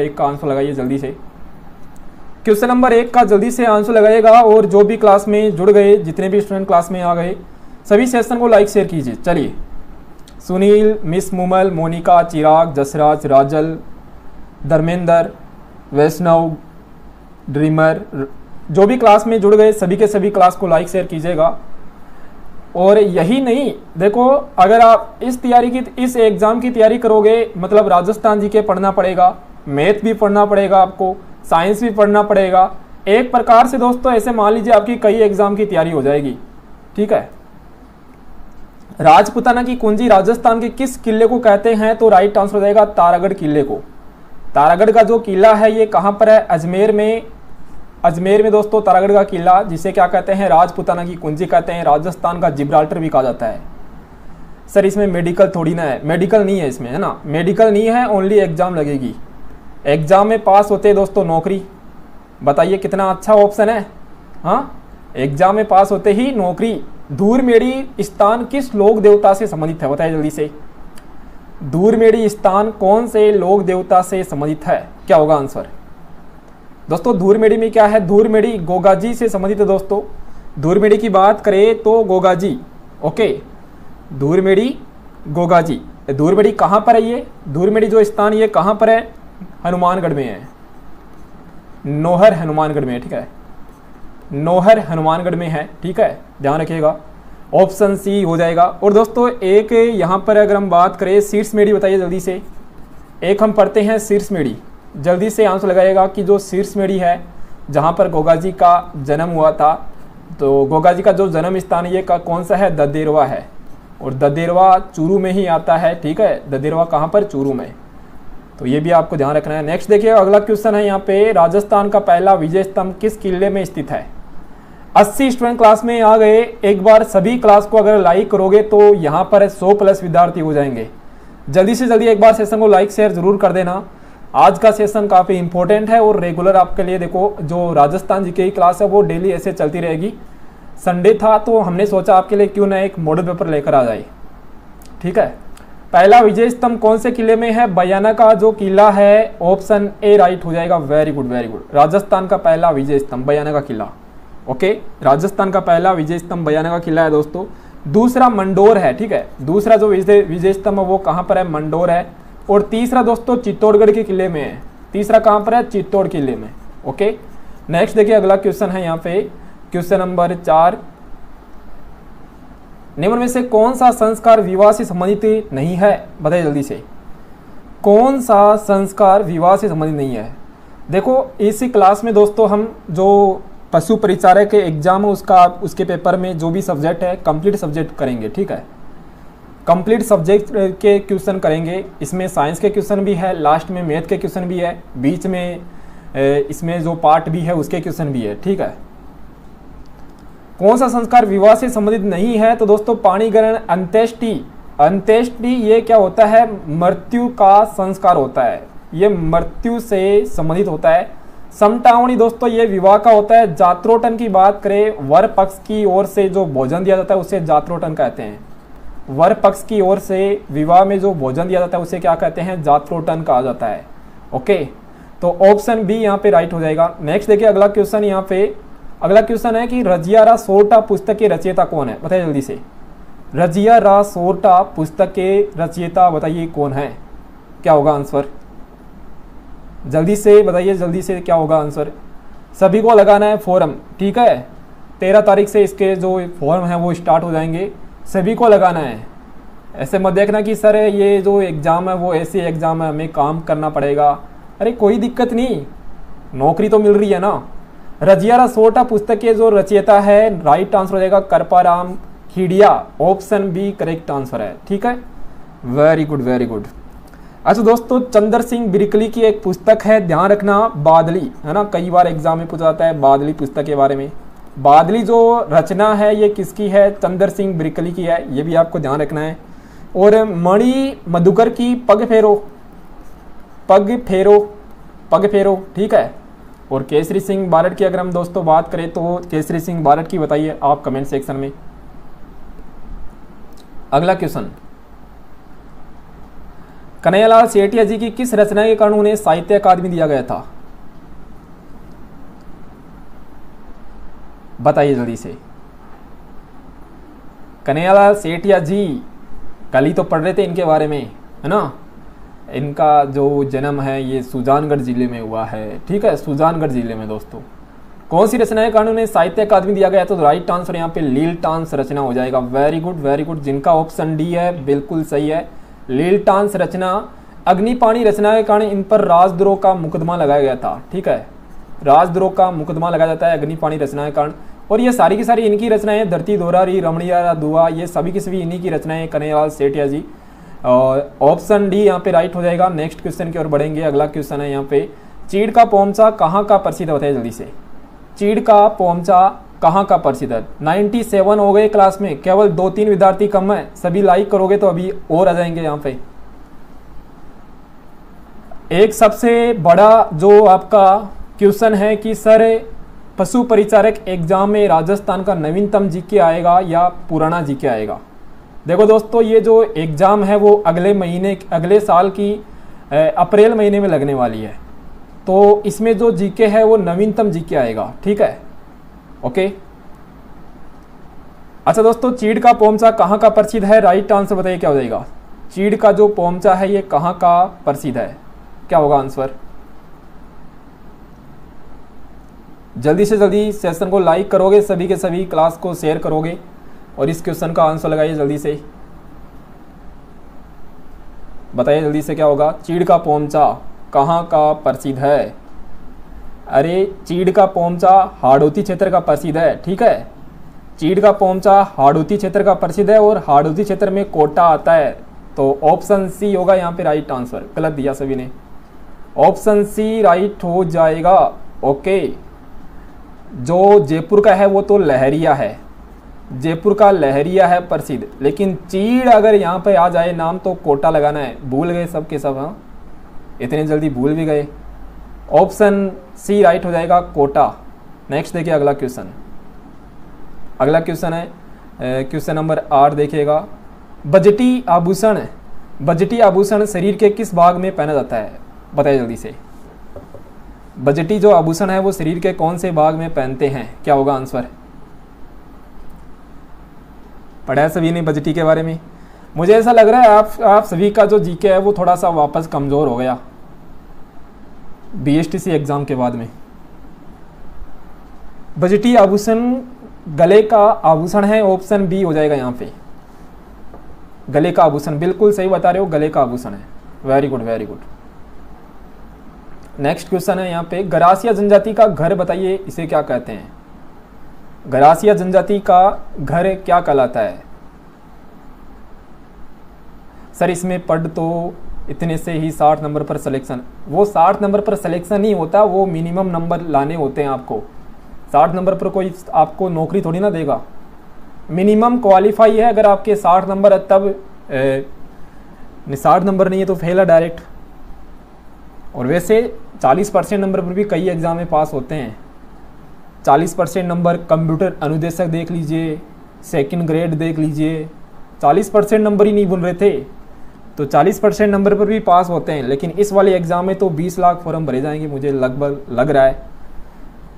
एक का आंसर लगाइए जल्दी से। क्वेश्चन नंबर 1 का जल्दी से आंसर लगाइएगा और जो भी क्लास में जुड़ गए, जितने भी स्टूडेंट क्लास में आ गए, सभी सेशन को लाइक शेयर कीजिए। चलिए, सुनील, मिस मुमल, मोनिका, चिराग, जसराज, राजल, धर्मेंद्र, वैष्णव, ड्रीमर, जो भी क्लास में जुड़ गए सभी के सभी क्लास को लाइक शेयर कीजिएगा। और यही नहीं, देखो अगर आप इस एग्ज़ाम की तैयारी करोगे, मतलब राजस्थान जी के पढ़ना पड़ेगा, मैथ भी पढ़ना पड़ेगा, आपको साइंस भी पढ़ना पड़ेगा। एक प्रकार से दोस्तों ऐसे मान लीजिए आपकी कई एग्जाम की तैयारी हो जाएगी। ठीक है, राजपुताना की कुंजी राजस्थान के किस किले को कहते हैं? तो राइट आंसर हो जाएगा तारागढ़ किले को। तारागढ़ का जो किला है ये कहाँ पर है? अजमेर में। अजमेर में दोस्तों तारागढ़ का किला, जिसे क्या कहते हैं? राजपुताना की कुंजी कहते हैं। राजस्थान का जिब्राल्टर भी कहा जाता है। सर इसमें मेडिकल थोड़ी ना है, मेडिकल नहीं है इसमें, है ना, मेडिकल नहीं है, ओनली एग्जाम लगेगी। एग्जाम में पास होते दोस्तों नौकरी। बताइए कितना अच्छा ऑप्शन है। हाँ, एग्जाम में पास होते ही नौकरी। धूरमेड़ी स्थान किस लोक देवता से संबंधित है? बताइए जल्दी से। धूरमेड़ी स्थान कौन से लोक देवता से संबंधित है? क्या होगा आंसर? दोस्तों धूरमेड़ी में क्या है? धूरमेड़ी गोगाजी से संबंधित है दोस्तों। धूरमेड़ी की बात करें तो गोगाजी। ओके, धूरमेड़ी गोगाजी। धूरमेड़ी कहाँ पर है? ये धूरमेड़ी जो स्थान ये कहाँ पर है? हनुमानगढ़ में है। नौहर हनुमानगढ़ में है। ठीक है, नौहर हनुमानगढ़ में है। ठीक है, ध्यान रखिएगा, ऑप्शन सी हो जाएगा। और दोस्तों एक यहाँ पर अगर हम बात करें शीर्षमेढ़ी, बताइए जल्दी से। एक हम पढ़ते हैं शीर्षमेढ़ी, जल्दी से आंसर लगाइएगा कि जो शीर्षमेढ़ी है जहाँ पर गोगाजी का जन्म हुआ था, तो गोगाजी का जो जन्म स्थान ये का कौन सा है? ददेरवा है। और ददेरवा चूरू में ही आता है। ठीक है, ददेरवा कहाँ पर? चूरू में। तो ये भी आपको ध्यान रखना है। नेक्स्ट देखिए, अगला क्वेश्चन है यहाँ पे, राजस्थान का पहला विजय स्तंभ किस किले में स्थित है? 80 स्टूडेंट क्लास में आ गए। एक बार सभी क्लास को अगर लाइक करोगे तो यहाँ पर 100+ विद्यार्थी हो जाएंगे। जल्दी से जल्दी एक बार सेशन को लाइक शेयर जरूर कर देना। आज का सेशन काफ़ी इंपॉर्टेंट है और रेगुलर आपके लिए, देखो जो राजस्थान जी की क्लास है वो डेली ऐसे चलती रहेगी। संडे था तो हमने सोचा आपके लिए क्यों ना एक मॉडल पेपर लेकर आ जाए। ठीक है, पहला विजय स्तंभ कौन से किले में है? बयाना का जो किला है, ऑप्शन ए राइट हो जाएगा। Very good very good. Rajasthan का पहला विजय स्तंभ बयाना का किला। ओके, राजस्थान का पहला विजय स्तंभ बयाना का किला है दोस्तों। दूसरा मंडोर है। ठीक है, दूसरा जो विजय स्तंभ है वो कहाँ पर है? मंडोर है। और तीसरा दोस्तों चित्तौड़गढ़ के किले में है। तीसरा कहाँ पर है? चित्तौड़ किले में। ओके, नेक्स्ट देखिए अगला क्वेश्चन है यहाँ पे, क्वेश्चन नंबर 4। निम्न में से कौन सा संस्कार विवाह से संबंधित नहीं है? बताइए जल्दी से, कौन सा संस्कार विवाह से संबंधित नहीं है? देखो इसी क्लास में दोस्तों हम जो पशु परिचारक के एग्जाम है उसके पेपर में जो भी सब्जेक्ट है कंप्लीट सब्जेक्ट करेंगे। ठीक है, कंप्लीट सब्जेक्ट के क्वेश्चन करेंगे। इसमें साइंस के क्वेश्चन भी है, लास्ट में मैथ के क्वेश्चन भी है, बीच में इसमें जो पार्ट भी है उसके क्वेश्चन भी है। ठीक है, कौन सा संस्कार विवाह से संबंधित नहीं है? तो दोस्तों पाणी ग्रहण, अंत्येष्टि। अंत्येष्टि ये क्या होता है? मृत्यु का संस्कार होता है, ये मृत्यु से संबंधित होता है। समटावणी दोस्तों ये विवाह का होता है। जात्रोटन की बात करें, वर पक्ष की ओर से जो भोजन दिया जाता है उसे जात्रोटन कहते हैं। वर पक्ष की ओर से विवाह में जो भोजन दिया जाता है उसे क्या कहते हैं? जात्रोटन कहा जाता है। ओके, तो ऑप्शन बी यहाँ पे राइट हो जाएगा। नेक्स्ट देखिए अगला क्वेश्चन, यहाँ पे अगला क्वेश्चन है कि रजिया सोरठा पुस्तक के रचयिता कौन है? बताइए जल्दी से। रजिया सोरठा पुस्तक के रचयिता बताइए कौन है? क्या होगा आंसर? जल्दी से बताइए, जल्दी से क्या होगा आंसर? सभी को लगाना है फॉर्म। ठीक है, 13 तारीख से इसके जो फॉर्म है वो स्टार्ट हो जाएंगे, सभी को लगाना है। ऐसे मत देखना कि सर ये जो एग्ज़ाम है वो ऐसे एग्ज़ाम है, हमें काम करना पड़ेगा। अरे कोई दिक्कत नहीं, नौकरी तो मिल रही है ना। रजिया सोरठा पुस्तक के जो रचयिता है, राइट आंसर हो जाएगा Kriparam Khidiya. Option B correct answer है। ठीक है, वेरी गुड वेरी गुड। अच्छा दोस्तों, चंद्र सिंह बिरकली की एक पुस्तक है, ध्यान रखना, बादली, है ना, कई बार एग्जाम में पूछा जाता है बादली पुस्तक के बारे में। बादली जो रचना है ये किसकी है? चंद्र सिंह बिरकली की है, ये भी आपको ध्यान रखना है। और मणि मधुकर की पग फेरो, पग फेरो, पग फेरो। ठीक है, और केसरी सिंह बारट की अगर हम दोस्तों बात करें तो केसरी सिंह बारट की बताइए आप कमेंट सेक्शन में। अगला क्वेश्चन, कन्हैयालाल सेठिया जी की किस रचना के कारण उन्हें साहित्य अकादमी दिया गया था? बताइए जल्दी से। कन्हैयालाल सेठिया जी, कल ही तो पढ़ रहे थे इनके बारे में, है ना। इनका जो जन्म है ये सुजानगढ़ जिले में हुआ है, ठीक है, सुजानगढ़ जिले में। दोस्तों कौन सी रचना के कारण उन्हें साहित्य अकादमी दिया गया? तो राइट आंसर यहाँ पे लीलटांस रचना हो जाएगा। Very good very good. जिनका ऑप्शन डी है बिल्कुल सही है, लीलटांस रचना। अग्निपाणी रचना के कारण इन पर राजद्रोह का मुकदमा लगाया गया था, ठीक है, राजद्रोह का मुकदमा लगाया जाता है अग्निपाणी रचना के कारण। और ये सारी की सारी इनकी रचनाएं, धरती दोहरारी, रमणीय दुआ, ये सभी की सभी इन्हीं की रचनाएं, कन्हैयालाल सेठिया जी। और ऑप्शन डी यहाँ पे राइट हो जाएगा। नेक्स्ट क्वेश्चन की ओर बढ़ेंगे। अगला क्वेश्चन है यहाँ पे, चीड़ का पोमचा कहाँ का प्रसिद्ध होता है? जल्दी से, चीड़ का पोमचा कहाँ का प्रसिद्ध है? 97 हो गए क्लास में, केवल 2-3 विद्यार्थी कम है। सभी लाइक करोगे तो अभी और आ जाएंगे यहाँ पे। एक सबसे बड़ा जो आपका क्वेश्चन है कि सर पशु परिचारक एग्जाम में राजस्थान का नवीनतम जीके आएगा या पुराना जीके आएगा? देखो दोस्तों, ये जो एग्जाम है वो अगले महीने, अगले साल की अप्रैल महीने में लगने वाली है। तो इसमें जो जीके है वो नवीनतम जीके आएगा, ठीक है, ओके। अच्छा दोस्तों, चीड़ का पोमचा कहाँ का प्रसिद्ध है? राइट आंसर बताइए क्या हो जाएगा। चीड़ का जो पोमचा है ये कहाँ का प्रसिद्ध है? क्या होगा आंसर? जल्दी से जल्दी सेशन को लाइक करोगे, सभी के सभी क्लास को शेयर करोगे और इस क्वेश्चन का आंसर लगाइए जल्दी से। बताइए जल्दी से क्या होगा। चीड़ का पोमचा कहाँ का प्रसिद्ध है? अरे चीड़ का पोमचा हाड़ौती क्षेत्र का प्रसिद्ध है, ठीक है। चीड़ का पोमचा हाड़ौती क्षेत्र का प्रसिद्ध है और हाड़ौती क्षेत्र में कोटा आता है। तो ऑप्शन सी होगा यहाँ पे राइट आंसर। गलत दिया सभी ने, ऑप्शन सी राइट हो जाएगा, ओके। जो जयपुर का है वो तो लहरिया है, जयपुर का लहरिया है प्रसिद्ध, लेकिन चीड़ अगर यहाँ पे आ जाए नाम तो कोटा लगाना है। भूल गए सब के सब, हाँ, इतने जल्दी भूल भी गए। ऑप्शन सी राइट हो जाएगा, कोटा। नेक्स्ट देखिए अगला क्वेश्चन। अगला क्वेश्चन है क्वेश्चन नंबर 8 देखिएगा। बजटी आभूषण, बजटी आभूषण शरीर के किस भाग में पहना जाता है? बताइए जल्दी से। बजटी जो आभूषण है वो शरीर के कौन से भाग में पहनते हैं? क्या होगा आंसर? पढ़ा है सभी ने बजटी के बारे में? मुझे ऐसा लग रहा है आप सभी का जो जीके है वो थोड़ा सा वापस कमजोर हो गया बीएसटीसी एग्जाम के बाद में। बजटी आभूषण गले का आभूषण है, ऑप्शन बी हो जाएगा यहाँ पे। गले का आभूषण, बिल्कुल सही बता रहे हो, गले का आभूषण है। Very good very good. Next question है यहाँ पे, गरासिया जनजाति का घर बताइए, इसे क्या कहते हैं? गरासिया जनजाति का घर क्या कहलाता है? सर इसमें पढ़ तो इतने से ही 60 नंबर पर सिलेक्शन, वो 60 नंबर पर सिलेक्शन नहीं होता, वो मिनिमम नंबर लाने होते हैं आपको। 60 नंबर पर कोई आपको नौकरी थोड़ी ना देगा। मिनिमम क्वालिफाई है, अगर आपके 60 नंबर है तब 60 नंबर नहीं है तो फेल है डायरेक्ट। और वैसे 40% नंबर पर भी कई एग्जाम में पास होते हैं। 40% नंबर कंप्यूटर अनुदेशक देख लीजिए, सेकंड ग्रेड देख लीजिए, 40% नंबर ही नहीं बन रहे थे तो 40% नंबर पर भी पास होते हैं। लेकिन इस वाले एग्ज़ाम में तो 20 लाख फॉर्म भरे जाएंगे, मुझे लगभग लग रहा है।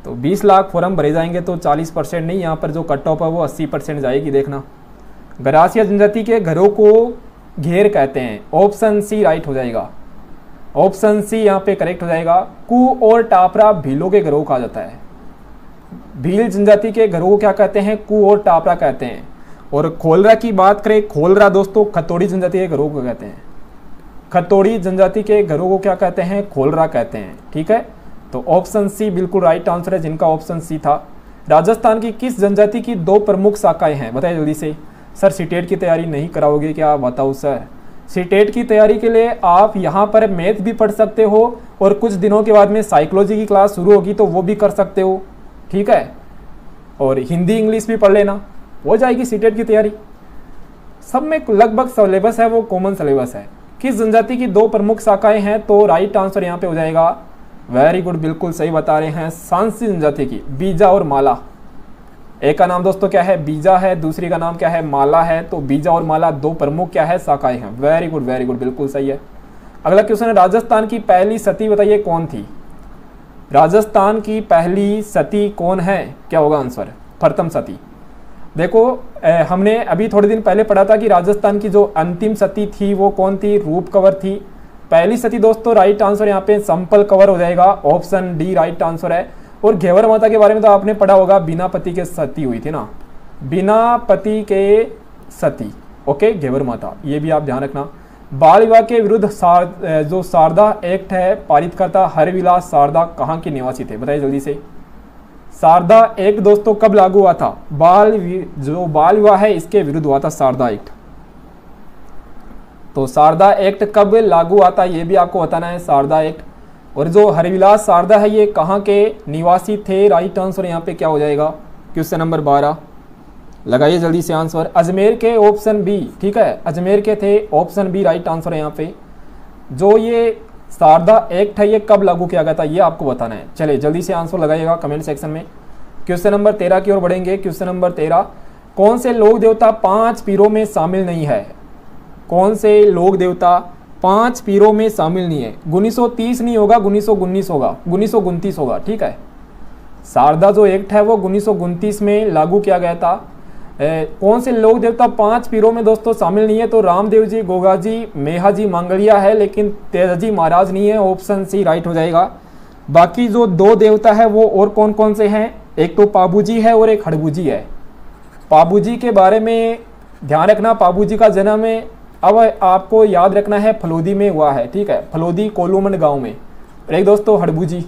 तो 20 लाख फॉर्म भरे जाएंगे तो 40% नहीं, यहाँ पर जो कट ऑफ है वो 80% जाएगी। देखना, गरासिया जनजाति के घरों को घेर कहते हैं, ऑप्शन सी राइट हो जाएगा। ऑप्शन सी यहाँ पे करेक्ट हो जाएगा। कू और टापरा भीलों के घरों को कहा जाता है। भील जनजाति के घरों को क्या कहते हैं? कू और टापरा कहते हैं। और खोलरा की बात करें, खोलरा दोस्तों खतोड़ी जनजाति के घरों को कहते हैं। खतोड़ी जनजाति के घरों को क्या कहते हैं? खोलरा कहते हैं, ठीक है। तो ऑप्शन सी बिल्कुल राइट आंसर है, जिनका ऑप्शन सी था। राजस्थान की किस जनजाति की 2 प्रमुख शाखाएं हैं? बताइए जल्दी से। सर सीटेट की तैयारी नहीं कराओगे क्या? बताओ सर। सीटेट की तैयारी के लिए आप यहाँ पर मैथ भी पढ़ सकते हो और कुछ दिनों के बाद में साइकोलॉजी की क्लास शुरू होगी तो वो भी कर सकते हो, ठीक है। और हिंदी इंग्लिश भी पढ़ लेना, हो जाएगी सीटेट की तैयारी। सब में लगभग सिलेबस है वो कॉमन सिलेबस है। किस जनजाति की 2 प्रमुख शाखाएं हैं? तो राइट आंसर यहाँ पे हो जाएगा। वेरी गुड, बिल्कुल सही बता रहे हैं, सांसी जनजाति की, बीजा और माला। एक का नाम दोस्तों क्या है? बीजा है, दूसरी का नाम क्या है? माला है। तो बीजा और माला 2 प्रमुख क्या है? शाखाएं हैं। वेरी गुड, बिल्कुल सही है। अगला क्वेश्चन है, राजस्थान की पहली सती बताइए कौन थी। राजस्थान की पहली सती कौन है, क्या होगा आंसर, प्रथम सती। देखो हमने अभी थोड़े दिन पहले पढ़ा था कि राजस्थान की जो अंतिम सती थी वो कौन थी, रूप कंवर थी। पहली सती दोस्तों राइट आंसर यहाँ पे संपल कंवर हो जाएगा, ऑप्शन डी राइट आंसर है। और घेवर माता के बारे में तो आपने पढ़ा होगा, बिना पति के सती हुई थी ना, बिना पति के सती, ओके घेवर माता, ये भी आप ध्यान रखना। बाल विवाह के विरुद्ध जो शारदा एक्ट है पारित करता हरविलास शारदा कहाँ के निवासी थे, बताइए जल्दी से। शारदा एक्ट दोस्तों कब लागू हुआ था, जो बाल विवाह है इसके विरुद्ध हुआ था शारदा एक्ट। तो शारदा एक्ट कब लागू हुआ था ये भी आपको बताना है, शारदा एक्ट। और जो हरविलास शारदा है ये कहाँ के निवासी थे, राइट आंसर यहाँ पे क्या हो जाएगा, क्वेश्चन नंबर 12, लगाइए जल्दी से आंसर। अजमेर के, ऑप्शन बी, ठीक है अजमेर के थे, ऑप्शन बी राइट आंसर है यहाँ पे। जो ये शारदा एक्ट है ये कब लागू किया गया था ये आपको बताना है। चलिए जल्दी से आंसर लगाइएगा कमेंट सेक्शन में। क्वेश्चन नंबर 13 की ओर बढ़ेंगे। क्वेश्चन नंबर 13, कौन से लोक देवता 5 पीरों में शामिल नहीं है, कौन से लोक देवता 5 पीरों में शामिल नहीं है। 1930 नहीं होगा, 1919 होगा, 1929 होगा, ठीक है। शारदा जो एक्ट है वो 1929 में लागू किया गया था। कौन से लोक देवता 5 पीरों में दोस्तों शामिल नहीं है, तो रामदेव जी, गोगा जी, मेहा जी, मांगलिया है, लेकिन तेजाजी महाराज नहीं है, ऑप्शन सी राइट हो जाएगा। बाकी जो 2 देवता है वो और कौन कौन से हैं, एक तो पाबू जी है और एक हड़बू जी है। पाबू जी के बारे में ध्यान रखना, पाबू जी का जन्म है अब आपको याद रखना है फलोदी में हुआ है, ठीक है, फलोदी कोलूमंड गांव में। और एक दोस्तों हड़बू जी,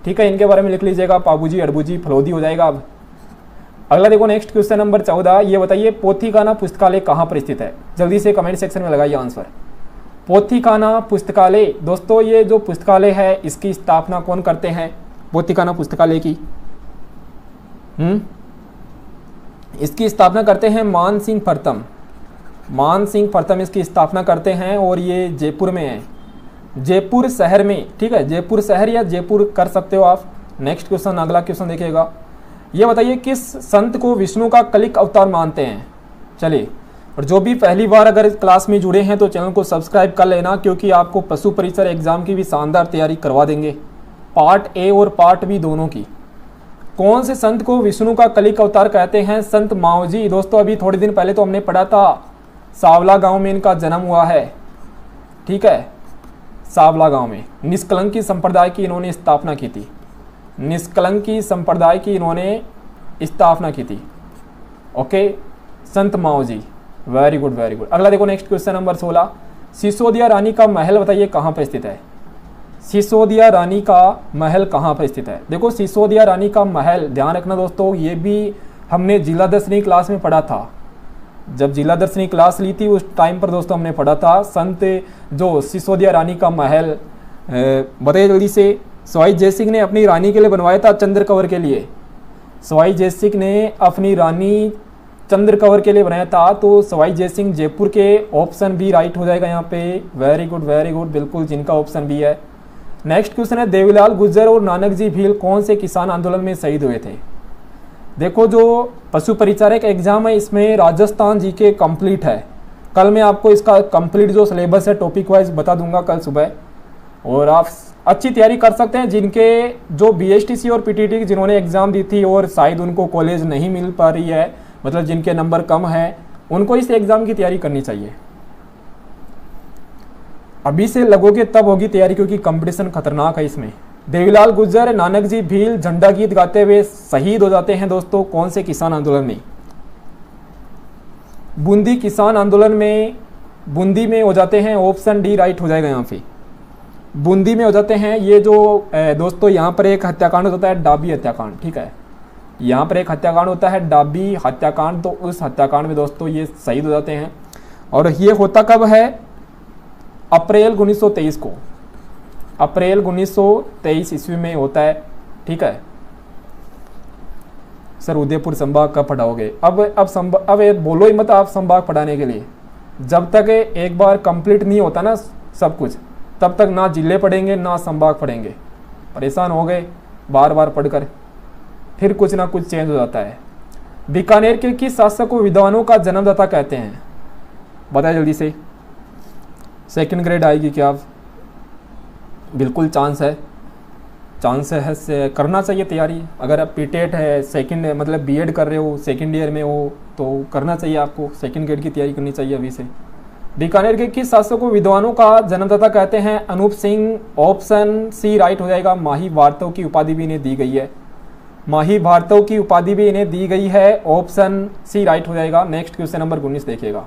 ठीक है, इनके बारे में लिख लीजिएगा, पाबू जी, हड़बू जी, फलोदी हो जाएगा। अब अगला देखो नेक्स्ट क्वेश्चन नंबर 14, ये बताइए पोथीखाना पुस्तकालय कहाँ पर स्थित है, जल्दी से कमेंट सेक्शन में लगाइए आंसर। पोथीखाना पुस्तकालय दोस्तों ये जो पुस्तकालय है इसकी स्थापना कौन करते हैं, पोथीखाना पुस्तकालय की इसकी स्थापना करते हैं मान सिंह प्रथम, मान सिंह प्रथम इसकी स्थापना करते हैं। और ये जयपुर में है, जयपुर शहर में, ठीक है, जयपुर शहर या जयपुर कर सकते हो आप। नेक्स्ट क्वेश्चन, अगला क्वेश्चन देखिएगा, ये बताइए किस संत को विष्णु का कलिक अवतार मानते हैं। चलिए, और जो भी पहली बार अगर क्लास में जुड़े हैं तो चैनल को सब्सक्राइब कर लेना, क्योंकि आपको पशु परिसर एग्जाम की भी शानदार तैयारी करवा देंगे, पार्ट ए और पार्ट बी दोनों की। कौन से संत को विष्णु का कलिक अवतार कहते हैं, संत मावजी। दोस्तों अभी थोड़े दिन पहले तो हमने पढ़ा था सावला गांव में इनका जन्म हुआ है, ठीक है, सावला गांव में निष्कलंकी संप्रदाय की इन्होंने स्थापना की थी, निष्कलंकी संप्रदाय की इन्होंने स्थापना की थी, ओके, संत Mavji, very good very good. अगला देखो नेक्स्ट क्वेश्चन नंबर 16, सिसोदिया रानी का महल बताइए कहाँ पर स्थित है, सिसोदिया रानी का महल कहाँ पर स्थित है। देखो सिसोदिया रानी का महल, ध्यान रखना दोस्तों, ये भी हमने जिला दर्शनी क्लास में पढ़ा था, जब जिला दर्शनी क्लास ली थी उस टाइम पर दोस्तों हमने पढ़ा था। संत जो सिसोदिया रानी का महल, बताइए जल्दी से। सवाई जयसिंह ने अपनी रानी के लिए बनवाया था, चंद्र कंवर के लिए, सवाई जयसिंह ने अपनी रानी चंद्र कंवर के लिए बनाया था, तो सवाई जयसिंह जयपुर के, ऑप्शन बी राइट हो जाएगा यहाँ पे, वेरी गुड बिल्कुल, जिनका ऑप्शन बी है। नेक्स्ट क्वेश्चन है, देवीलाल गुर्जर और नानक जी भील कौन से किसान आंदोलन में शहीद हुए थे। देखो जो पशु परिचारक एग्जाम है इसमें राजस्थान जी के कंप्लीट है, कल मैं आपको इसका कंप्लीट जो सिलेबस है टॉपिक वाइज बता दूंगा कल सुबह, और आप अच्छी तैयारी कर सकते हैं। जिनके जो बीएसटीसी और पीटीटी जिन्होंने एग्जाम दी थी और शायद उनको कॉलेज नहीं मिल पा रही है, मतलब जिनके नंबर कम है, उनको इस एग्जाम की तैयारी करनी चाहिए। अभी से लगोगे तब होगी तैयारी, क्योंकि कंपटीशन खतरनाक है इसमें। देवीलाल गुर्जर, नानक जी भील झंडा गीत गाते हुए शहीद हो जाते हैं दोस्तों कौन से किसान आंदोलन में, बूंदी किसान आंदोलन में, बूंदी में हो जाते हैं, ऑप्शन डी राइट हो जाएगा यहाँ पे, बूंदी में हो जाते हैं। ये जो दोस्तों यहाँ पर एक हत्याकांड होता है, डाबी हत्याकांड, ठीक है, यहाँ पर एक हत्याकांड होता है डाबी हत्याकांड, तो उस हत्याकांड में दोस्तों ये शहीद हो जाते हैं। और ये होता कब है, अप्रैल 1923 को, अप्रैल 1923 ईस्वी में होता है, ठीक है। सर उदयपुर संभाग कब पढ़ाओगे, अब बोलो ही मत आप संभाग पढ़ाने के लिए, जब तक एक बार कंप्लीट नहीं होता ना सब कुछ, तब तक ना जिले पढ़ेंगे ना संभाग पढ़ेंगे, परेशान हो गए बार बार पढ़कर, फिर कुछ ना कुछ चेंज हो जाता है। बीकानेर के किस शासक को विद्वानों का जन्मदाता कहते हैं, बताए जल्दी से। सेकंड ग्रेड आएगी क्या? बिल्कुल चांस है, से करना चाहिए तैयारी। अगर आप पीटेट है, सेकंड मतलब बीएड कर रहे हो, सेकंड ईयर में हो, तो करना चाहिए आपको, सेकंड ग्रेड की तैयारी करनी चाहिए अभी से। बीकानेर के किस शासक को विद्वानों का जन्मदाता कहते हैं? Anoop Singh. Option C right हो जाएगा। माही भारतव की उपाधि भी इन्हें दी गई है, माही भारतव की उपाधि भी इन्हें दी गई है। ऑप्शन सी राइट हो जाएगा। नेक्स्ट क्वेश्चन नंबर 19 देखिएगा।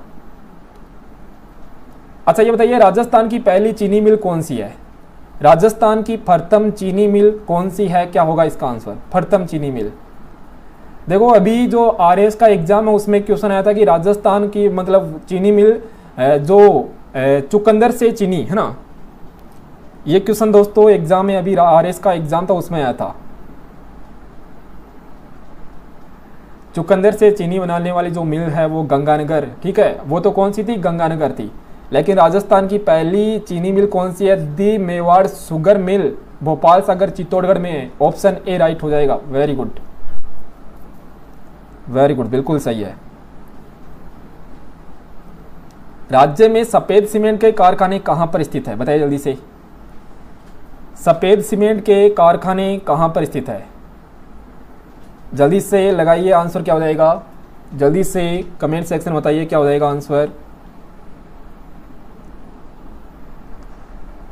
अच्छा, ये बताइए राजस्थान की पहली चीनी मिल कौन सी है? राजस्थान की प्रथम चीनी मिल कौन सी है? क्या होगा इसका आंसर? प्रथम चीनी मिल। देखो अभी जो आरएस का एग्जाम है उसमें क्वेश्चन आया था कि राजस्थान की मतलब चीनी मिल जो चुकंदर से चीनी है ना, ये क्वेश्चन दोस्तों एग्जाम में अभी आरएस का एग्जाम था उसमें आया था। चुकंदर से चीनी बनाने वाली जो मिल है वो गंगानगर, ठीक है, वो तो कौन सी थी? गंगानगर थी। लेकिन राजस्थान की पहली चीनी मिल कौन सी है? दी मेवाड़ शुगर मिल भोपाल सागर चित्तौड़गढ़ में है। ऑप्शन ए राइट हो जाएगा। वेरी गुड, वेरी गुड, बिल्कुल सही है। राज्य में सफेद सीमेंट के कारखाने कहां पर स्थित है? बताइए जल्दी से। सफेद सीमेंट के कारखाने कहां पर स्थित है? जल्दी से लगाइए आंसर, क्या हो जाएगा? जल्दी से कमेंट सेक्शन बताइए क्या हो जाएगा आंसर।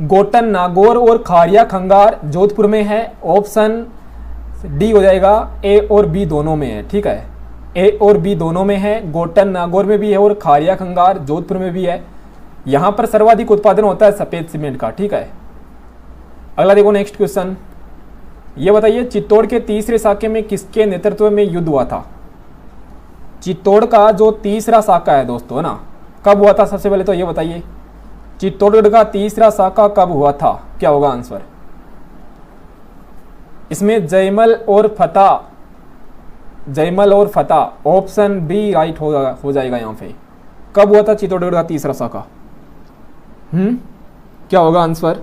गोटन नागौर और खारिया खंगार जोधपुर में है। ऑप्शन डी हो जाएगा। ए और बी दोनों में है, ठीक है, ए और बी दोनों में है। गोटन नागौर में भी है और खारिया खंगार जोधपुर में भी है। यहां पर सर्वाधिक उत्पादन होता है सफेद सीमेंट का, ठीक है। अगला देखो नेक्स्ट क्वेश्चन, ये बताइए चित्तौड़ के तीसरे साके में किसके नेतृत्व में युद्ध हुआ था? चित्तौड़ का जो तीसरा साका है दोस्तों, है ना, कब हुआ था? सबसे पहले तो ये बताइए चित्तौड़गढ़ का तीसरा साका कब हुआ था? क्या होगा आंसर? इसमें जयमल और फतेह, जयमल और फतेह। ऑप्शन बी राइट हो जाएगा यहां पे। कब हुआ था चित्तौड़गढ़ का तीसरा साका? क्या होगा आंसर?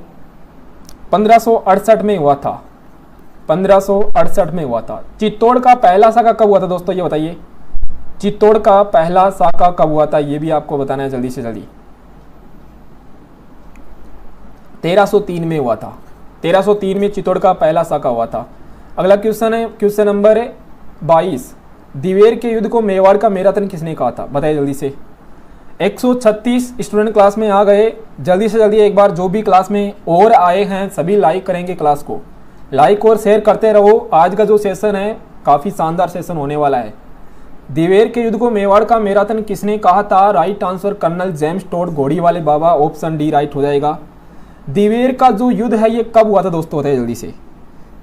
1568 में हुआ था, 1568 में हुआ था। चित्तौड़ का पहला साका कब हुआ था दोस्तों, ये बताइए। चित्तौड़ का पहला साका कब हुआ था, ये भी आपको बताना है जल्दी से जल्दी। 1303 में हुआ था, 1303 में चित्तौड़ का पहला साका हुआ था। अगला क्वेश्चन है क्वेश्चन नंबर 22, दिवेर के युद्ध को मेवाड़ का मैराथन किसने कहा था? बताइए जल्दी से। 136 स्टूडेंट क्लास में आ गए, जल्दी से जल्दी एक बार जो भी क्लास में और आए हैं सभी लाइक करेंगे, क्लास को लाइक और शेयर करते रहो। आज का जो सेशन है काफ़ी शानदार सेशन होने वाला है। दिवेर के युद्ध को मेवाड़ का मैराथन किसने कहा था? Right answer colonel James Tod घोड़ी वाले बाबा। ऑप्शन डी राइट हो जाएगा। दिवेर का जो युद्ध है ये कब हुआ था दोस्तों, बताइए जल्दी से।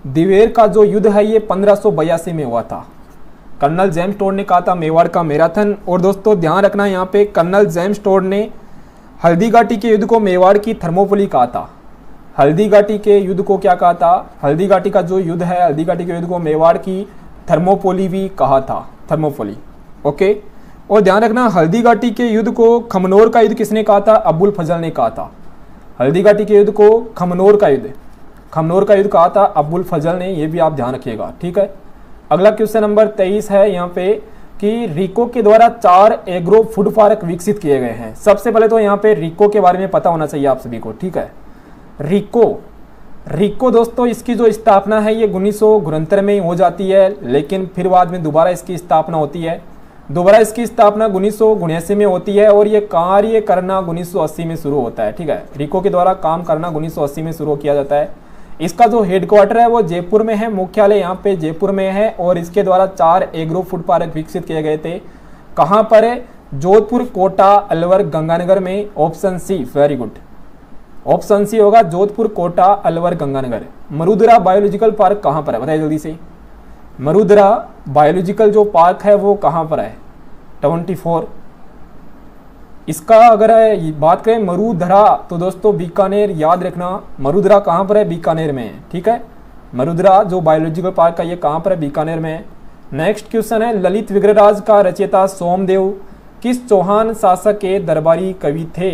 दिवेर का जो युद्ध है ये 1582 में हुआ था। कर्नल जेम्स टोड ने कहा था मेवाड़ का मैराथन। और दोस्तों ध्यान रखना यहाँ पे कर्नल जेम्स टोड ने हल्दी घाटी के युद्ध को मेवाड़ की थर्मोपोली कहा था। हल्दी घाटी के युद्ध को क्या कहा था? हल्दी घाटी का जो युद्ध है, हल्दी घाटी के युद्ध को मेवाड़ की थर्मोपोली भी कहा था, थर्मोपोली। ओके, और ध्यान रखना हल्दी घाटी के युद्ध को खमनोर का युद्ध किसने कहा था? अबुल फजल ने कहा था। हल्दी घाटी के युद्ध को खमनोर का युद्ध कहा था अबुल फजल ने, ये भी आप ध्यान रखिएगा, ठीक है। अगला क्वेश्चन नंबर 23 है यहाँ पे कि रिको के द्वारा 4 एग्रो फूड पार्क विकसित किए गए हैं। सबसे पहले तो यहाँ पे रिको के बारे में पता होना चाहिए आप सभी को, ठीक है। रिको दोस्तों इसकी जो स्थापना है ये 1969 में हो जाती है, लेकिन फिर बाद में दोबारा इसकी स्थापना होती है। दोबारा इसकी स्थापना 1979 में होती है और ये कार्य करना 1980 में शुरू होता है, ठीक है। रिको के द्वारा काम करना 1980 में शुरू किया जाता है। इसका जो हेडक्वार्टर है वो जयपुर में है, मुख्यालय यहाँ पे जयपुर में है। और इसके द्वारा 4 एग्रो फूड पार्क विकसित किए गए थे। कहाँ पर है? जोधपुर, कोटा, अलवर, गंगानगर में। Option C, very good, option C होगा जोधपुर, कोटा, अलवर, गंगानगर। मरुधरा बायोलॉजिकल पार्क कहाँ पर है? बताइए जल्दी से। मरुधरा बायोलॉजिकल जो पार्क है वो कहाँ पर है? 24। इसका अगर बात करें मरुधरा तो दोस्तों बीकानेर, याद रखना मरुधरा कहाँ पर है? बीकानेर में है, ठीक है। मरुधरा जो बायोलॉजिकल पार्क है ये कहाँ पर है? बीकानेर में है। नेक्स्ट क्वेश्चन है ललित विग्रहराज का रचयिता सोमदेव किस चौहान शासक के दरबारी कवि थे?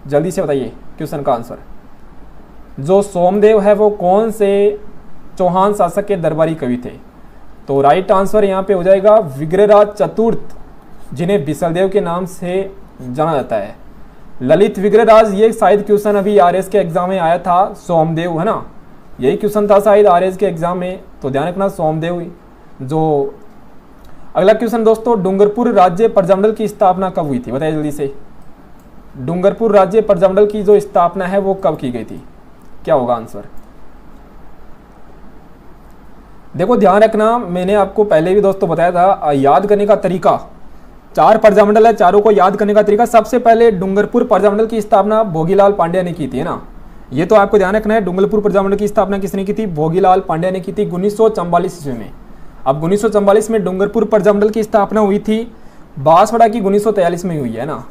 जल्दी से बताइए क्वेश्चन का आंसर। जो सोमदेव है वो कौन से चौहान शासक के दरबारी कवि थे? तो राइट आंसर यहाँ पे हो जाएगा विग्रहराज चतुर्थ, जिन्हें बिसलदेव के नाम से जाना जाता है। ललित विग्रहराज, ये शायद क्वेश्चन अभी आरएस के एग्जाम में आया था, सोमदेव है ना, यही क्वेश्चन था शायद आरएस के एग्जाम में, तो ध्यान रखना सोमदेव। जो अगला क्वेश्चन दोस्तों, डूंगरपुर राज्य प्रजामंडल की स्थापना कब हुई थी, बताइए जल्दी से। डूंगरपुर राज्य प्रजामंडल की जो स्थापना है वो कब की गई थी, क्या होगा आंसर। देखो ध्यान रखना, मैंने आपको पहले भी दोस्तों बताया था, याद करने का तरीका, 4 प्रजामंडल है, चारों को याद करने का तरीका। सबसे पहले डूंगरपुर प्रजामंडल की स्थापना भोगीलाल पांड्या ने की थी, है ना, ये तो आपको ध्यान रखना है। डूंगरपुर प्रजामंडल की स्थापना किसने की थी, भोगीलाल पांड्या ने की थी 1944 ईस्वी में। अब 1944 में डूंगरपुर प्रजामंडल की स्थापना हुई थी, बांसवाड़ा की 1943 में हुई है ना।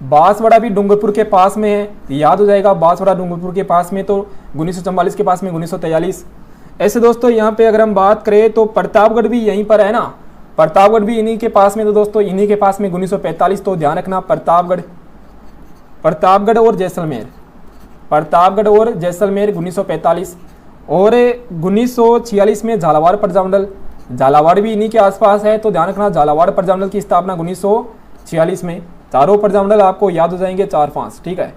बांसवाड़ा भी डूंगरपुर के पास में है, याद हो जाएगा, बांसवाड़ा डूंगरपुर के पास में, तो 1944 के पास में 1943। ऐसे दोस्तों यहाँ पे अगर हम बात करें तो प्रतापगढ़ भी यहीं पर है ना, प्रतापगढ़ भी इन्हीं के पास में, तो दोस्तों इन्हीं के पास में 1945, तो ध्यान रखना प्रतापगढ़ और जैसलमेर, प्रतापगढ़ और जैसलमेर 1945। और 1946 में झालावाड़ प्रजामंडल, झालावाड़ भी इन्हीं के आसपास है, तो ध्यान रखना झालावाड़ प्रजामंडल की स्थापना 1946 में। चारों प्रजामंडल आपको याद हो जाएंगे 4-5, ठीक है।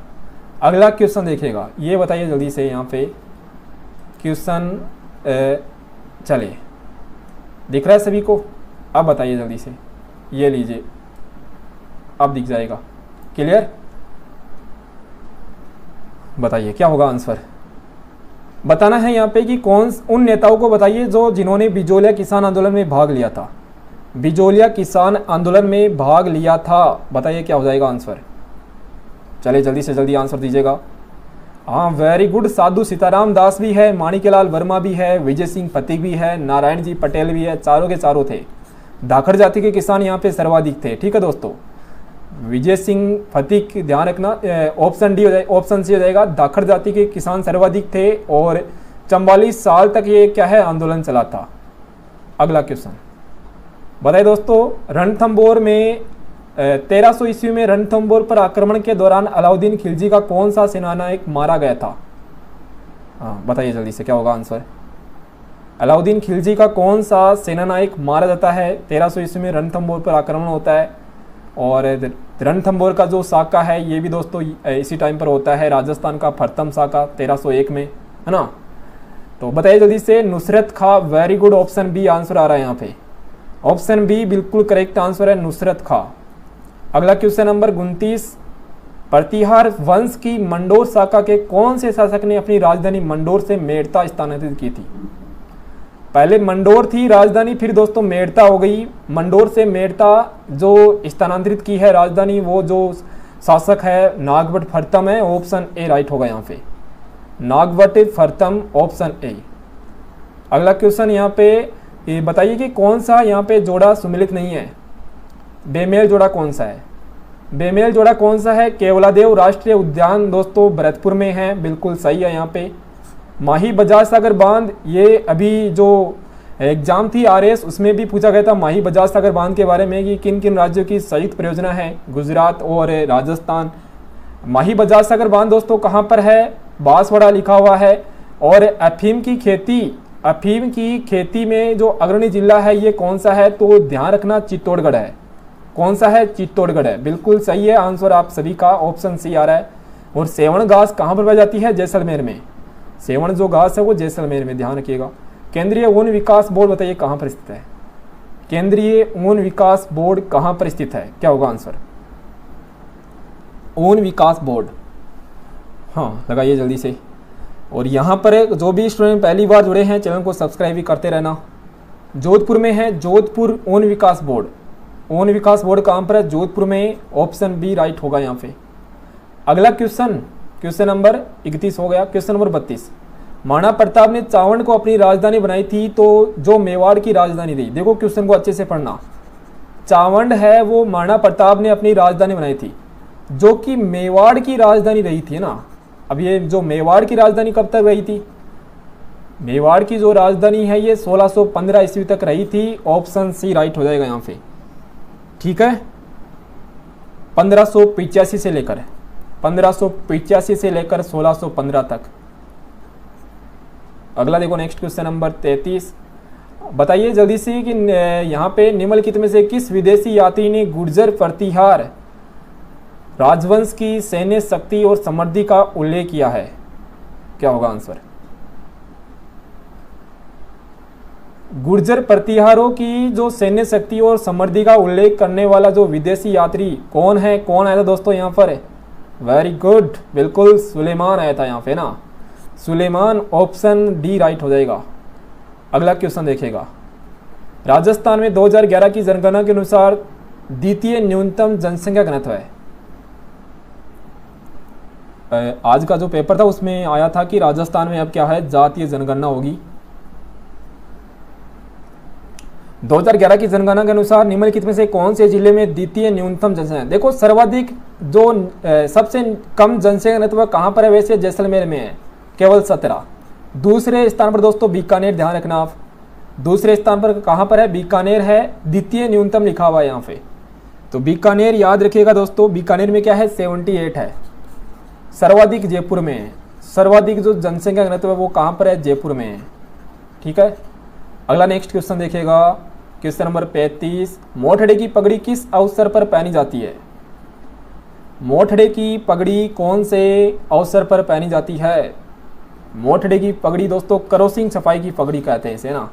अगला क्वेश्चन देखिएगा, ये बताइए जल्दी से, यहाँ पे क्वेश्चन चलिए दिख रहा है सभी को, अब बताइए जल्दी से, ये लीजिए अब दिख जाएगा, क्लियर। बताइए क्या होगा आंसर, बताना है यहाँ पे कि कौन उन नेताओं को बताइए जो जिन्होंने बिजोलिया किसान आंदोलन में भाग लिया था, बिजोलिया किसान आंदोलन में भाग लिया था, बताइए क्या हो जाएगा आंसर। चलिए जल्दी से जल्दी आंसर दीजिएगा। हाँ वेरी गुड, साधु सीताराम दास भी है, माणिक्यलाल वर्मा भी है, विजय सिंह फतीक भी है, नारायण जी पटेल भी है, चारों के चारों थे। धाकड़ जाति के किसान यहाँ पे सर्वाधिक थे, ठीक है दोस्तों। विजय सिंह फतीक, ध्यान रखना, ऑप्शन डी हो जाएगा, ऑप्शन सी हो जाएगा, धाकड़ जाति के किसान सर्वाधिक थे और 44 साल तक ये क्या है आंदोलन चला था। अगला क्वेश्चन बताइए दोस्तों, रणथंभौर में 1300 ईस्वी में रणथंभौर पर आक्रमण के दौरान अलाउद्दीन खिलजी का कौन सा सेनानायक मारा गया था। हाँ बताइए जल्दी से क्या होगा आंसर। अलाउद्दीन खिलजी का कौन सा सेनानायक मारा जाता है, 1300 ईस्वी में रणथंभौर पर आक्रमण होता है। और रणथंभौर का जो साका है ये भी दोस्तों इसी टाइम पर होता है, राजस्थान का प्रथम साका 1301 में, है ना। तो बताइए जल्दी से, Nusrat Khan, very good, option B answer आ रहा है यहाँ पे, ऑप्शन बी बिल्कुल करेक्ट आंसर है, नुसरत खां। अगला क्वेश्चन नंबर 29, प्रतिहार वंश की मंडोर शाखा के कौन से शासक ने अपनी राजधानी मंडोर से मेड़ता स्थानांतरित की थी। पहले मंडोर थी राजधानी, फिर दोस्तों मेड़ता हो गई, मंडोर से मेड़ता जो स्थानांतरित की है राजधानी, वो जो शासक है नागवट फर्तम है, ऑप्शन ए राइट होगा यहाँ पे, नागवट फर्तम, ऑप्शन ए। अगला क्वेश्चन यहाँ पे बताइए कि कौन सा यहाँ पे जोड़ा सुमिलित नहीं है, बेमेल जोड़ा कौन सा है, बेमेल जोड़ा कौन सा है। केवलादेव राष्ट्रीय उद्यान दोस्तों भरतपुर में है, बिल्कुल सही है यहाँ पे। माही बजाज सागर बांध, ये अभी जो एग्जाम थी आरएस उसमें भी पूछा गया था माही बजाज सागर बांध के बारे में कि किन किन राज्यों की संयुक्त परियोजना है, गुजरात और राजस्थान। माही बजाज सागर बांध दोस्तों कहाँ पर है, बांसवाड़ा लिखा हुआ है। और अफीम की खेती में जो अग्रणी जिला है ये कौन सा है, तो ध्यान रखना चित्तौड़गढ़ है। कौन सा है, चित्तौड़गढ़ है, बिल्कुल सही है आंसर आप सभी का, ऑप्शन सी आ रहा है। और सेवण घास कहाँ पर पाई जाती है, जैसलमेर में, सेवण जो घास है वो जैसलमेर में, ध्यान रखिएगा। केंद्रीय वन विकास बोर्ड बताइए कहाँ पर स्थित है, केंद्रीय वन विकास बोर्ड कहाँ पर स्थित है, क्या होगा आंसर। वन विकास बोर्ड, हाँ लगाइए जल्दी से। और यहाँ पर जो भी स्टूडेंट पहली बार जुड़े हैं चैनल को सब्सक्राइब भी करते रहना। जोधपुर में है, जोधपुर वन विकास बोर्ड, वन विकास बोर्ड कहाँ पर है, जोधपुर में, ऑप्शन बी राइट होगा यहाँ पे। अगला क्वेश्चन नंबर 31 हो गया। क्वेश्चन नंबर 32, महाराणा प्रताप ने चावंड को अपनी राजधानी बनाई थी, तो जो मेवाड़ की राजधानी थी, देखो क्वेश्चन को अच्छे से पढ़ना, चावंड है वो महाराणा प्रताप ने अपनी राजधानी बनाई थी, जो कि मेवाड़ की राजधानी रही थी ना। अब ये जो मेवाड़ की राजधानी कब तक रही थी, मेवाड़ की जो राजधानी है ये 1615 ईस्वी तक रही थी, ऑप्शन सी राइट हो जाएगा यहाँ पे, ठीक है। 1585 से लेकर 1615 तक। अगला देखो नेक्स्ट क्वेश्चन नंबर 33, बताइए जल्दी से कि यहाँ पे निम्नलिखित में से किस विदेशी यात्री ने गुर्जर प्रतिहार राजवंश की सैन्य शक्ति और समृद्धि का उल्लेख किया है? क्या होगा आंसर? गुर्जर प्रतिहारों की जो सैन्य शक्ति और समृद्धि का उल्लेख करने वाला जो विदेशी यात्री कौन है, कौन आया था दोस्तों यहाँ पर? वेरी गुड, बिल्कुल सुलेमान आया था यहाँ पे ना, सुलेमान। ऑप्शन डी राइट हो जाएगा। अगला क्वेश्चन देखेगा, राजस्थान में 2011 की जनगणना के अनुसार द्वितीय न्यूनतम जनसंख्या घनत्व है। आज का जो पेपर था उसमें आया था कि राजस्थान में अब क्या है, जातीय जनगणना होगी। 2011 की जनगणना के अनुसार निम्नलिखित में से कौन से जिले में द्वितीय न्यूनतम जनसंख्या? देखो सर्वाधिक जो सबसे कम जनसंख्या घनत्व कहाँ पर है? वैसे जैसलमेर में है, केवल 17। दूसरे स्थान पर दोस्तों बीकानेर, ध्यान रखना आप, दूसरे स्थान पर कहाँ पर है? बीकानेर है, द्वितीय न्यूनतम लिखा हुआ है यहाँ पे, तो बीकानेर याद रखिएगा दोस्तों। बीकानेर में क्या है? 78 है। सर्वाधिक जयपुर में है, सर्वाधिक जो जनसंख्या घनत्व है वो कहाँ पर है? जयपुर में है। ठीक है, अगला नेक्स्ट क्वेश्चन देखेगा, क्वेश्चन नंबर 35, मोठड़े की पगड़ी किस अवसर पर पहनी जाती है? मोठड़े की पगड़ी कौन से अवसर पर पहनी जाती है? मोठड़े की पगड़ी दोस्तों क्रॉसिंग छपाई की पगड़ी कहते हैं इसे ना,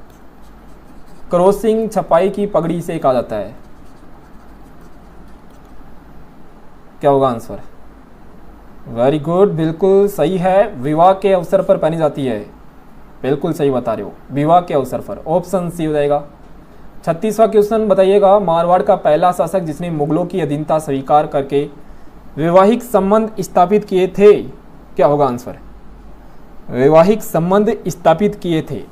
क्रॉसिंग छपाई की पगड़ी से कहा जाता है। क्या होगा आंसर? वेरी गुड, बिल्कुल सही है, विवाह के अवसर पर पहनी जाती है। बिल्कुल सही बता रहे हो, विवाह के अवसर पर। ऑप्शन सी हो जाएगा। 36वां क्वेश्चन बताइएगा, मारवाड़ का पहला शासक जिसने मुगलों की अधीनता स्वीकार करके वैवाहिक संबंध स्थापित किए थे? क्या होगा आंसर? वैवाहिक संबंध स्थापित किए थे,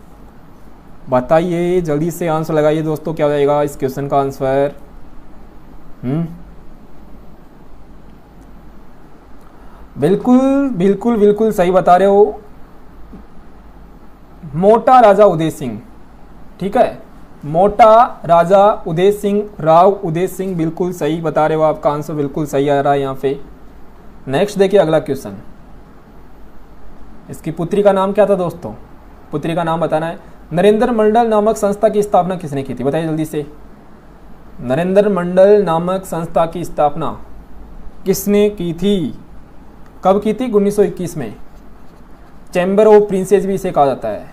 बताइए जल्दी से आंसर लगाइए दोस्तों, क्या हो जाएगा इस क्वेश्चन का आंसर? बिल्कुल बिल्कुल बिल्कुल सही बता रहे हो, मोटा राजा उदय सिंह। ठीक है, मोटा राजा उदय सिंह, राव उदय सिंह, बिल्कुल सही बता रहे हो, आपका आंसर बिल्कुल सही आ रहा है यहाँ पे। नेक्स्ट देखिए अगला क्वेश्चन, इसकी पुत्री का नाम क्या था दोस्तों? पुत्री का नाम बताना है। नरेंद्र मंडल नामक संस्था की स्थापना किसने की थी? बताइए जल्दी से। नरेंद्र मंडल नामक संस्था की स्थापना किसने की थी? कब की थी? 1921 में। चैम्बर ऑफ प्रिंसेस भी इसे कहा जाता है,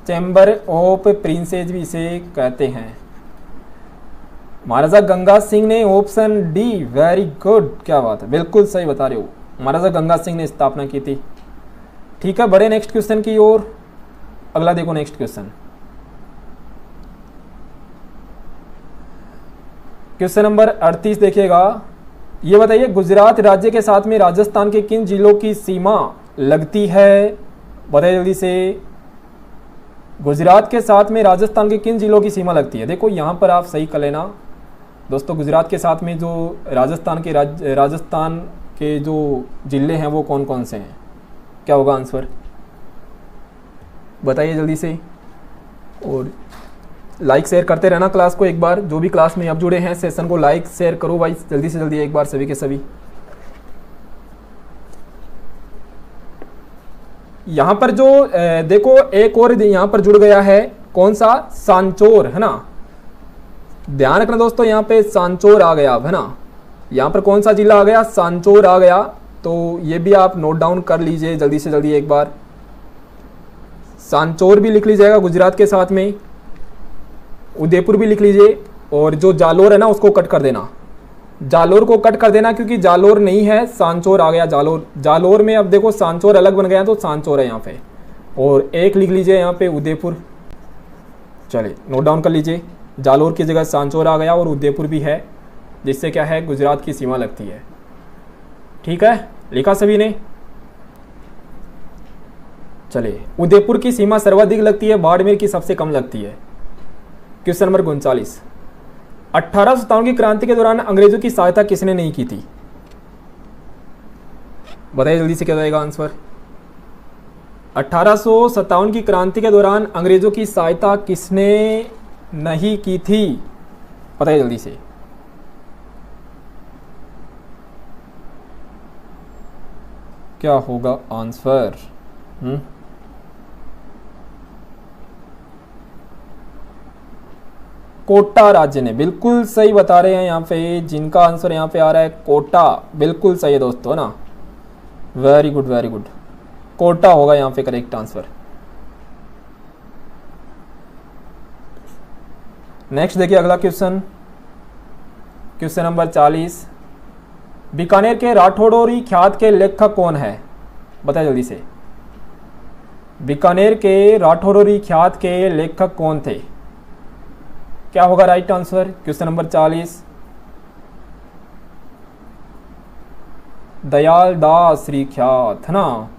चैम्बर ऑफ प्रिंसेस भी इसे कहते हैं। महाराजा गंगा सिंह ने, ऑप्शन डी, वेरी गुड, क्या बात है, बिल्कुल सही बता रहे हो, महाराजा गंगा सिंह ने स्थापना की थी। ठीक है, बड़े नेक्स्ट क्वेश्चन की ओर। अगला देखो नेक्स्ट क्वेश्चन, क्वेश्चन नंबर 38 देखिएगा। ये बताइए, गुजरात राज्य के साथ में राजस्थान के किन जिलों की सीमा लगती है? बताइए जल्दी से। गुजरात के साथ में राजस्थान के किन जिलों की सीमा लगती है? देखो यहाँ पर आप सही कर लेना दोस्तों, गुजरात के साथ में जो राजस्थान के जो जिले हैं वो कौन कौन से हैं? क्या होगा आंसर? बताइए जल्दी से, और लाइक शेयर करते रहना क्लास को। एक बार जो भी क्लास में अब जुड़े हैं सेशन को लाइक शेयर करो भाई, जल्दी से जल्दी एक बार सभी के सभी। यहाँ पर जो देखो एक और यहाँ पर जुड़ गया है, कौन सा? सांचौर, है ना, ध्यान रखना दोस्तों, यहाँ पे सांचौर आ गया अब, है ना। यहाँ पर कौन सा जिला आ गया? सांचौर आ गया, तो ये भी आप नोट डाउन कर लीजिए जल्दी से जल्दी एक बार। सांचौर भी लिख लीजिएगा गुजरात के साथ में, उदयपुर भी लिख लीजिए, और जो जालोर है ना उसको कट कर देना, जालोर को कट कर देना, क्योंकि जालोर नहीं है, सांचौर आ गया। जालोर, जालोर में अब देखो सांचौर अलग बन गया तो सांचौर है यहाँ पे, और एक लिख लीजिए यहाँ पे उदयपुर। चलिए नोट डाउन कर लीजिए, जालोर की जगह सांचौर आ गया और उदयपुर भी है, जिससे क्या है गुजरात की सीमा लगती है। ठीक है, लिखा सभी ने? चलिए, उदयपुर की सीमा सर्वाधिक लगती है, बाड़मेर की सबसे कम लगती है। क्वेश्चन नंबर 39, 1857 की क्रांति के दौरान अंग्रेजों की सहायता किसने नहीं की थी? बताइए जल्दी से, क्या जाएगा आंसर? 1857 की क्रांति के दौरान अंग्रेजों की सहायता किसने नहीं की थी? बताइए जल्दी से। क्या होगा आंसर? कोटा राज्य ने, बिल्कुल सही बता रहे हैं यहाँ पे, जिनका आंसर यहाँ पे आ रहा है कोटा, बिल्कुल सही है दोस्तों ना, very good very good, Kota होगा यहाँ पे करेक्ट आंसर। नेक्स्ट देखिए अगला क्वेश्चन, क्वेश्चन नंबर 40, बीकानेर के राठौड़ोरी ख्यात के लेखक कौन है, बताए जल्दी से। बीकानेर के राठौड़ोरी ख्यात के लेखक कौन थे, क्या होगा right answer. Question number 40, Dayal Das Shri ख्यात है ना,